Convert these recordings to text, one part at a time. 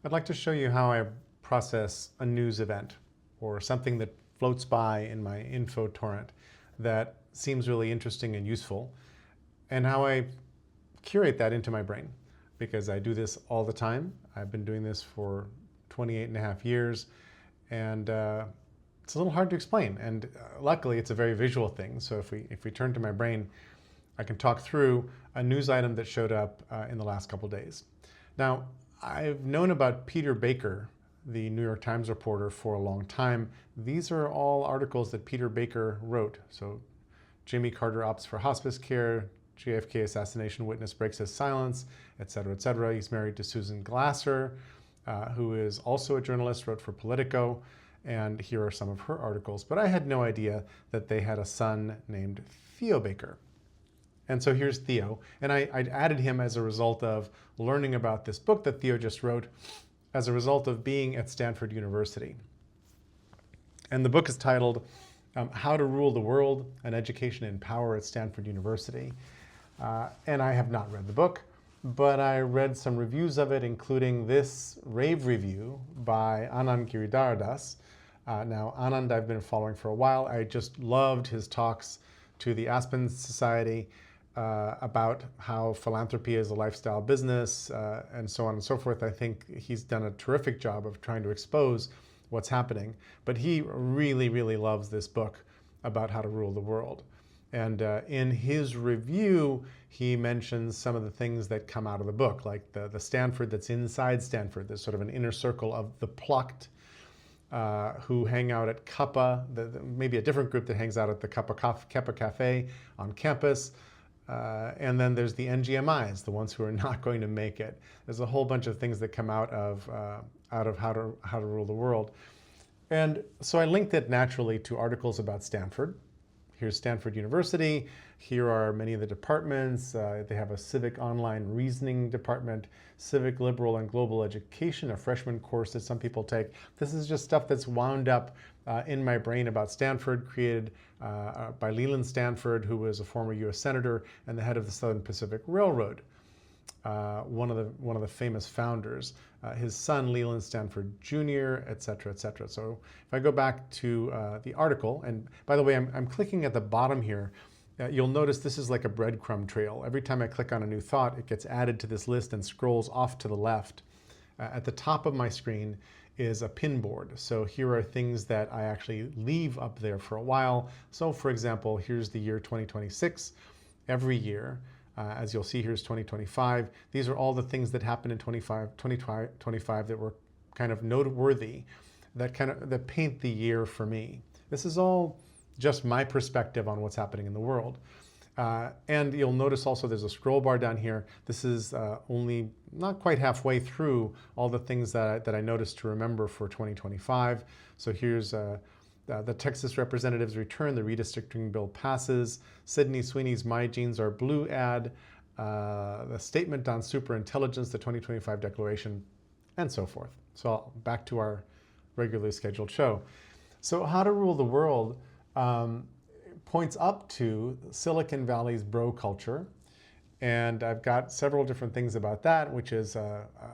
I'd like to show you how I process a news event or something that floats by in my info torrent that seems really interesting and useful, and how I curate that into my brain, because I do this all the time. I've been doing this for 28 and a half years, and it's a little hard to explain. And luckily, it's a very visual thing. So if we turn to my brain, I can talk through a news item that showed up in the last couple days. Now, I've known about Peter Baker, the New York Times reporter, for a long time. These are all articles that Peter Baker wrote. So Jimmy Carter opts for hospice care, JFK assassination witness breaks his silence, et cetera, et cetera. He's married to Susan Glasser, who is also a journalist, wrote for Politico, and here are some of her articles. But I had no idea that they had a son named Theo Baker. And so here's Theo, and I added him as a result of learning about this book that Theo just wrote as a result of being at Stanford University. And the book is titled How to Rule the World, An Education in Power at Stanford University. And I have not read the book, but I read some reviews of it, including this rave review by Anand Giridharadas. Now, Anand I've been following for a while. I just loved his talks to the Aspen Society about how philanthropy is a lifestyle business, and so on and so forth. I think he's done a terrific job of trying to expose what's happening. But he really, really loves this book about how to rule the world. And in his review, he mentions some of the things that come out of the book, like the Stanford that's inside Stanford. There's sort of an inner circle of the plucked who hang out at Kappa, maybe a different group that hangs out at the Kappa Cafe on campus. And then there's the NGMIs, the ones who are not going to make it. There's a whole bunch of things that come out of how to rule the world. And so I linked it naturally to articles about Stanford. Here's Stanford University. Here are many of the departments. They have a civic online reasoning department, civic, liberal, and global education, a freshman course that some people take. This is just stuff that's wound up in my brain about Stanford, created by Leland Stanford, who was a former U.S. Senator and the head of the Southern Pacific Railroad, one of the famous founders. His son, Leland Stanford Jr., et cetera, et cetera. So if I go back to the article, and by the way, I'm clicking at the bottom here. You'll notice this is like a breadcrumb trail. Every time I click on a new thought, it gets added to this list and scrolls off to the left. At the top of my screen is a pin board. So here are things that I actually leave up there for a while. So for example, here's the year 2026. Every year, as you'll see, here's 2025. These are all the things that happened in 2025 that were kind of noteworthy, that paint the year for me. This is all just my perspective on what's happening in the world. And you'll notice also there's a scroll bar down here. This is only not quite halfway through all the things that I noticed to remember for 2025. So here's the Texas representatives return, the redistricting bill passes, Sydney Sweeney's My Jeans Are Blue ad, the statement on superintelligence, the 2025 declaration, and so forth. So back to our regularly scheduled show. So How to Rule the World points up to Silicon Valley's bro culture. And I've got several different things about that, which is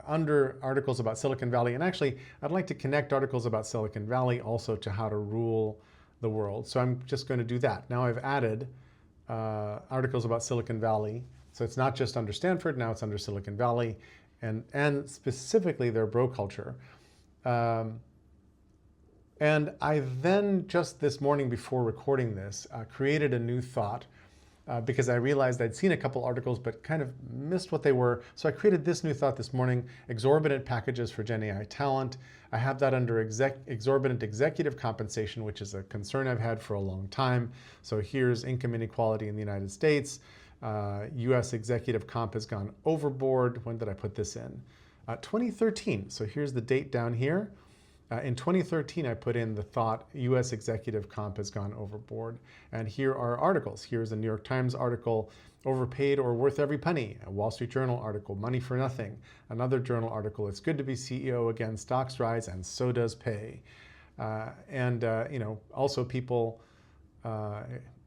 under articles about Silicon Valley. And actually, I'd like to connect articles about Silicon Valley also to how to rule the world. So I'm just going to do that. Now I've added articles about Silicon Valley. So it's not just under Stanford, now it's under Silicon Valley, and specifically their bro culture. And I then, just this morning before recording this, created a new thought because I realized I'd seen a couple articles but kind of missed what they were. So I created this new thought this morning: exorbitant packages for Gen AI talent. I have that under exorbitant executive compensation, which is a concern I've had for a long time. So here's income inequality in the United States. US executive comp has gone overboard. When did I put this in? 2013. So here's the date down here. In 2013, I put in the thought, US executive comp has gone overboard. And here are articles. Here's a New York Times article, Overpaid or Worth Every Penny. A Wall Street Journal article, Money for Nothing. Another journal article, It's Good to be CEO Again, Stocks Rise and So Does Pay. Also people,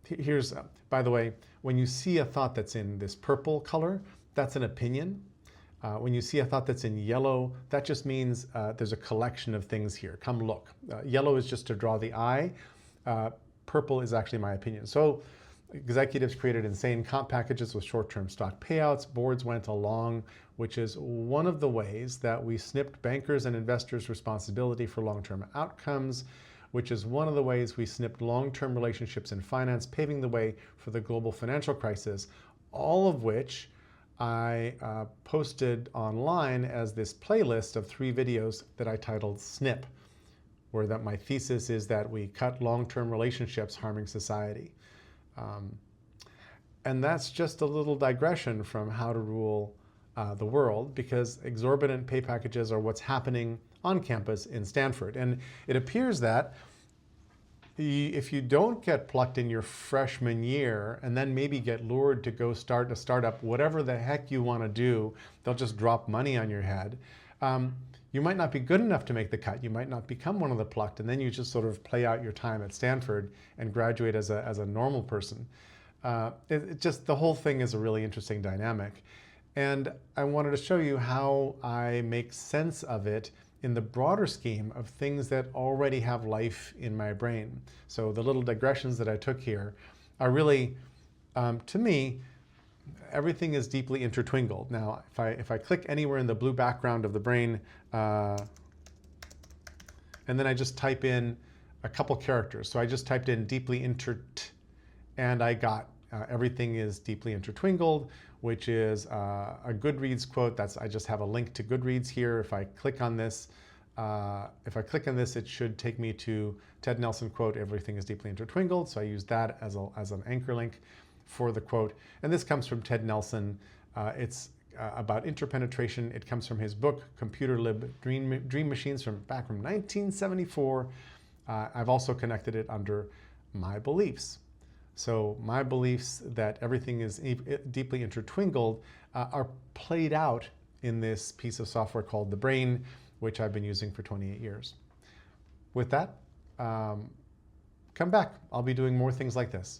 here's, by the way, when you see a thought that's in this purple color, that's an opinion. When you see a thought that's in yellow, that just means there's a collection of things here. Come look. Yellow is just to draw the eye. Purple is actually my opinion. So executives created insane comp packages with short-term stock payouts. Boards went along, which is one of the ways that we snipped bankers' and investors' responsibility for long-term outcomes, which is one of the ways we snipped long-term relationships in finance, paving the way for the global financial crisis, all of which I posted online as this playlist of 3 videos that I titled Snip, where that my thesis is that we cut long-term relationships harming society. And that's just a little digression from how to rule the world, because exorbitant pay packages are what's happening on campus in Stanford. And it appears that if you don't get plucked in your freshman year and then maybe get lured to go start a startup, whatever the heck you want to do, they'll just drop money on your head. You might not be good enough to make the cut. You might not become one of the plucked, and then you just sort of play out your time at Stanford and graduate as a normal person. The whole thing is a really interesting dynamic. And I wanted to show you how I make sense of it in the broader scheme of things that already have life in my brain. So the little digressions that I took here are really, to me, everything is deeply intertwinkled. Now, if I click anywhere in the blue background of the brain, and then I just type in a couple characters. So I just typed in deeply and I got everything is deeply intertwinkled, which is a Goodreads quote. I just have a link to Goodreads here. If I click on this, it should take me to Ted Nelson quote, "Everything is deeply intertwinkled." So I use that as an anchor link for the quote. And this comes from Ted Nelson. It's about interpenetration. It comes from his book, Computer Lib Dream Machines, back from 1974. I've also connected it under my beliefs. So my beliefs that everything is deeply intertwinkled are played out in this piece of software called the brain, which I've been using for 28 years. With that, come back. I'll be doing more things like this.